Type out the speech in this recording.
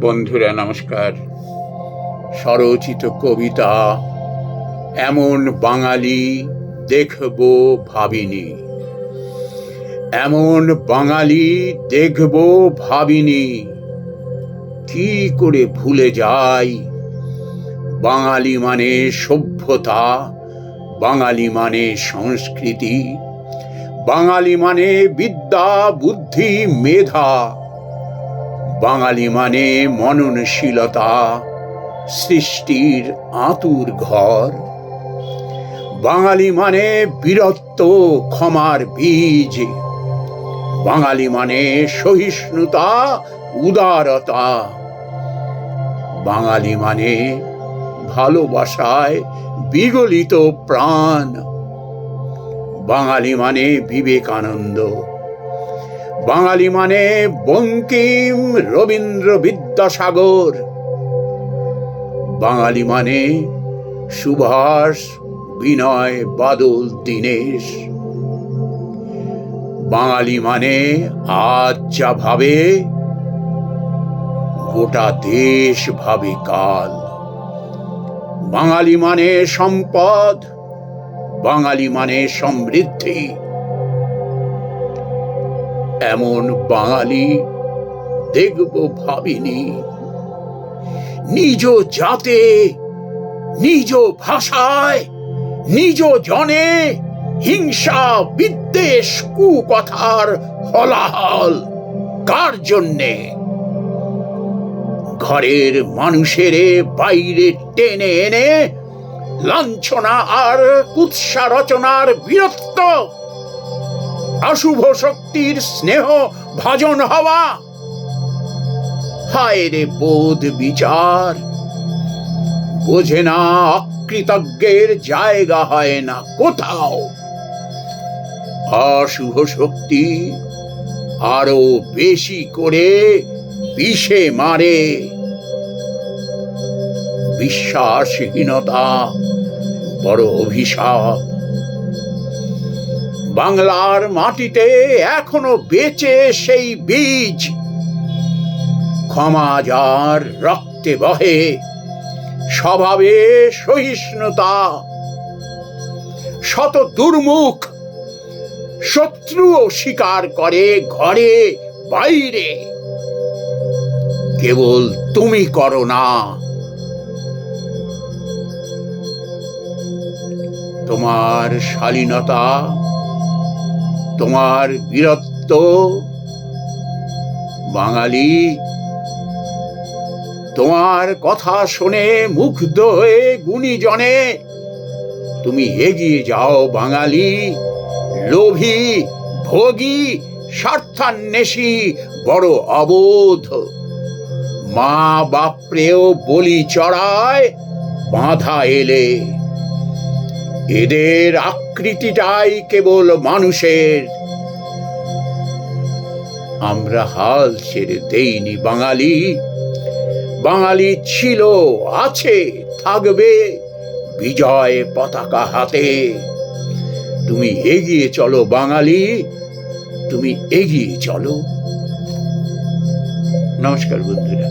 বন্ধুরা নমস্কার। স্বরচিত কবিতা এমন বাঙালি দেখব ভাবিনি, এমন বাঙালি দেখব ভাবিনি, কি করে ভুলে যাই। বাঙালি মানে সভ্যতা, বাঙালি মানে সংস্কৃতি, বাঙালি মানে বিদ্যা বুদ্ধি মেধা, বাঙালি মানে মননশীলতা, সৃষ্টির আতুর ঘর, বাঙালি মানে বীরত্ব ক্ষমার বীজ, বাঙালি মানে সহিষ্ণুতা উদারতা, বাঙালি মানে ভালোবাসায় বিগলিত প্রাণ, বাঙালি মানে বিবেকানন্দ, বাঙালি মানে বঙ্কিম রবীন্দ্র বিদ্যাসাগর, বাঙালি মানে সুভাষ বিনয় বাদল দীনেশ, বাঙালি মানে আজ যা ভাবে গোটা দেশ ভাবে কাল, বাঙালি মানে সম্পদ, বাঙালি মানে সমৃদ্ধি। এমন বাঙালি দেখব ভাবিনি, নিজ জাতে নিজ ভাষায় নিজ জনে হিংসা বিদ্বেষ কুকথার হলাহল কার জন্যে? ঘরের মানুষেরে বাইরে টেনে এনে লাঞ্ছনা আর কুৎসা রচনার বীরত্ব, অশুভ শক্তির স্নেহ ভাজন হওয়া। হায় রে বোধ বিচার, বোঝে না অকৃতজ্ঞের জায়গা হয় না কোথাও। অশুভ শক্তি আরো বেশি করে বিষে মারে, বিশ্বাসহীনতা বড় অভিশাপ। বাংলার মাটিতে এখনো বেঁচে সেই বীজ, ক্ষমা যার রক্তে বহে, স্বভাবে সহিষ্ণুতা। শত দুর্মুখ শত্রুও স্বীকার করে ঘরে বাইরে, কেবল তুমি করো না। তোমার শালীনতা, তোমার বীরত্ব, বাঙালি তোমার কথা শুনে মুগ্ধ হয়ে গুণীজনে তুমি এগিয়ে যাও বাঙালি। লোভী ভোগী স্বার্থান্বেষী বড় অবোধ, মা বাপরেও বলি চড়ায় বাঁধা এলে। এদের আকৃতিটাই কেবল মানুষের, আমরা হাল ছেড়ে দেইনি বাঙালি। বাঙালি ছিল, আছে, থাকবে বিজয় পতাকা হাতে। তুমি এগিয়ে চলো বাঙালি, তুমি এগিয়ে চলো। নমস্কার বন্ধুরা।